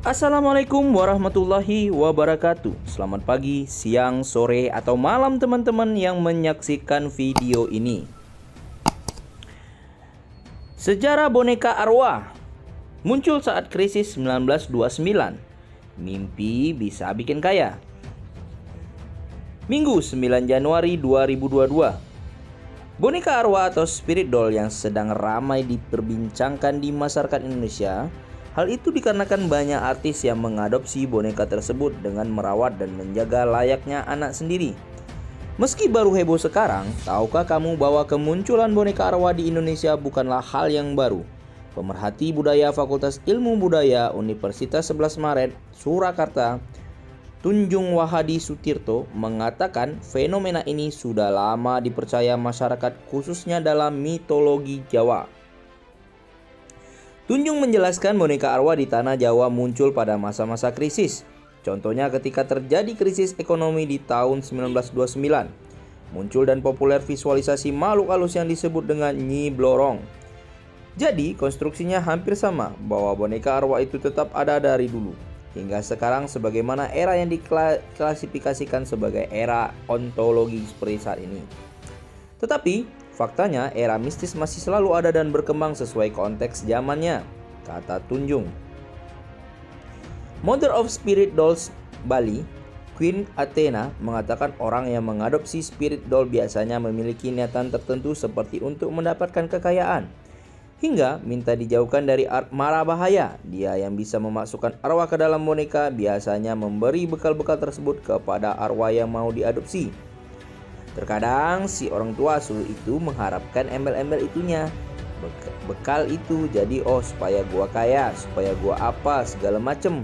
Assalamualaikum warahmatullahi wabarakatuh. Selamat pagi, siang, sore, atau malam teman-teman yang menyaksikan video ini. Sejarah boneka arwah muncul saat krisis 1929. Mimpi bisa bikin kaya. Minggu 9 Januari 2022. Boneka arwah atau spirit doll yang sedang ramai diperbincangkan di masyarakat Indonesia. Hal itu dikarenakan banyak artis yang mengadopsi boneka tersebut dengan merawat dan menjaga layaknya anak sendiri. Meski baru heboh sekarang, tahukah kamu bahwa kemunculan boneka arwah di Indonesia bukanlah hal yang baru? Pemerhati budaya Fakultas Ilmu Budaya Universitas 11 Maret, Surakarta, Tunjung Wahadi Sutirto mengatakan fenomena ini sudah lama dipercaya masyarakat khususnya dalam mitologi Jawa. Tunjung menjelaskan boneka arwah di tanah Jawa muncul pada masa-masa krisis. Contohnya ketika terjadi krisis ekonomi di tahun 1929. Muncul dan populer visualisasi makhluk halus yang disebut dengan Nyi Blorong. Jadi konstruksinya hampir sama, bahwa boneka arwah itu tetap ada dari dulu. Hingga sekarang sebagaimana era yang diklasifikasikan sebagai era ontologi seperti saat ini. Tetapi faktanya, era mistis masih selalu ada dan berkembang sesuai konteks zamannya, kata Tunjung. Mother of Spirit Dolls Bali, Queen Athena, mengatakan orang yang mengadopsi spirit doll biasanya memiliki niatan tertentu seperti untuk mendapatkan kekayaan, hingga minta dijauhkan dari mara bahaya. Dia yang bisa memasukkan arwah ke dalam boneka biasanya memberi bekal-bekal tersebut kepada arwah yang mau diadopsi. Terkadang si orang tua asuh itu mengharapkan embel-embel itunya, bekal itu jadi supaya gua kaya, supaya gua apa segala macem.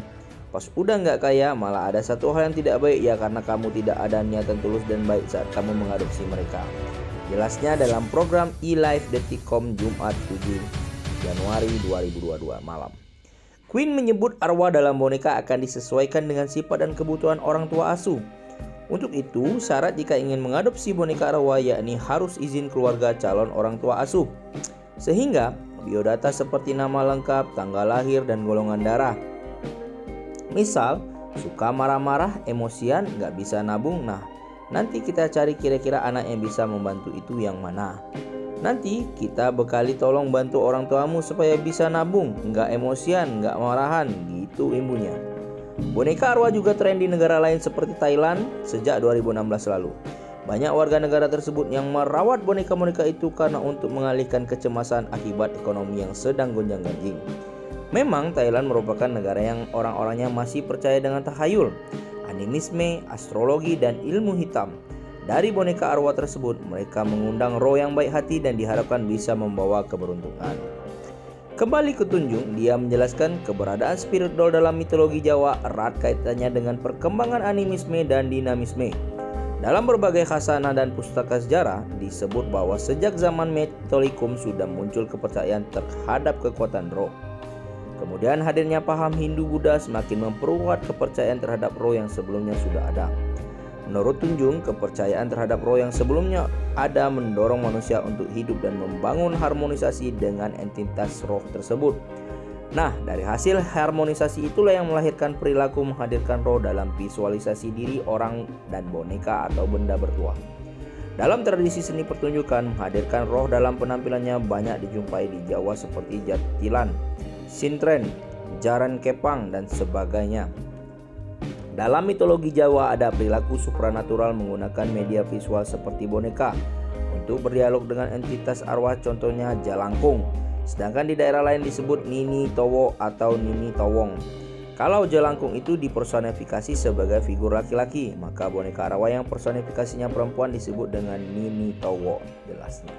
Pas udah nggak kaya malah ada satu hal yang tidak baik, ya karena kamu tidak ada niatan tulus dan baik saat kamu mengadopsi mereka. Jelasnya dalam program eLife Detikcom Jumat 7 Januari 2022 malam. Queen menyebut arwah dalam boneka akan disesuaikan dengan sifat dan kebutuhan orang tua asuh. Untuk itu, syarat jika ingin mengadopsi boneka arwah yakni harus izin keluarga calon orang tua asuh. Sehingga biodata seperti nama lengkap, tanggal lahir, dan golongan darah. Misal, suka marah-marah, emosian, nggak bisa nabung. Nah, nanti kita cari kira-kira anak yang bisa membantu itu yang mana. Nanti kita bekali tolong bantu orang tuamu supaya bisa nabung, nggak emosian, nggak marahan, gitu ibunya. Boneka arwah juga tren di negara lain seperti Thailand sejak 2016 lalu. Banyak warga negara tersebut yang merawat boneka-boneka itu karena untuk mengalihkan kecemasan akibat ekonomi yang sedang gonjang-ganjing. Memang Thailand merupakan negara yang orang-orangnya masih percaya dengan tahayul, animisme, astrologi, dan ilmu hitam. Dari boneka arwah tersebut, mereka mengundang roh yang baik hati dan diharapkan bisa membawa keberuntungan. Kembali ke Tunjung, dia menjelaskan keberadaan spirit doll dalam mitologi Jawa erat kaitannya dengan perkembangan animisme dan dinamisme. Dalam berbagai khasanah dan pustaka sejarah, disebut bahwa sejak zaman Metolikum sudah muncul kepercayaan terhadap kekuatan roh. Kemudian hadirnya paham Hindu-Buddha semakin memperkuat kepercayaan terhadap roh yang sebelumnya sudah ada. Menurut Tunjung, kepercayaan terhadap roh yang sebelumnya ada mendorong manusia untuk hidup dan membangun harmonisasi dengan entitas roh tersebut. Nah, dari hasil harmonisasi itulah yang melahirkan perilaku menghadirkan roh dalam visualisasi diri orang dan boneka atau benda bertuah. Dalam tradisi seni pertunjukan, menghadirkan roh dalam penampilannya banyak dijumpai di Jawa seperti Jatilan, Sintren, Jaran Kepang, dan sebagainya. Dalam mitologi Jawa ada perilaku supranatural menggunakan media visual seperti boneka untuk berdialog dengan entitas arwah, contohnya Jalangkung. Sedangkan di daerah lain disebut Nini Towo atau Nini Towong. Kalau Jalangkung itu dipersonifikasi sebagai figur laki-laki, maka boneka arwah yang personifikasinya perempuan disebut dengan Nini Towo, jelasnya.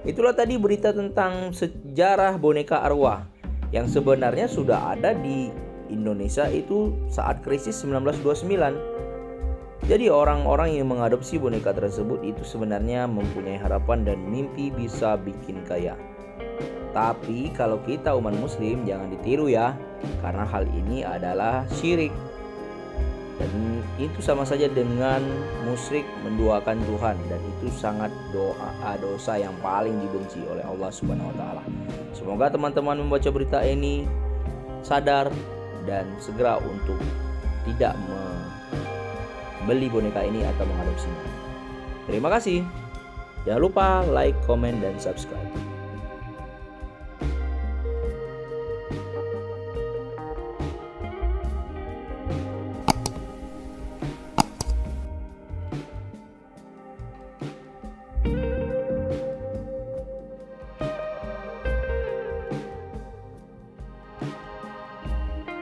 Itulah tadi berita tentang sejarah boneka arwah yang sebenarnya sudah ada di Indonesia itu saat krisis 1929. Jadi orang-orang yang mengadopsi boneka tersebut itu sebenarnya mempunyai harapan dan mimpi bisa bikin kaya. Tapi kalau kita umat muslim jangan ditiru ya, karena hal ini adalah syirik. Dan itu sama saja dengan musyrik menduakan Tuhan, dan itu sangat dosa yang paling dibenci oleh Allah Subhanahu wa taala. Semoga teman-teman membaca berita ini sadar dan segera untuk tidak membeli boneka ini atau mengadopsinya. Terima kasih. Jangan lupa like, komen, dan subscribe.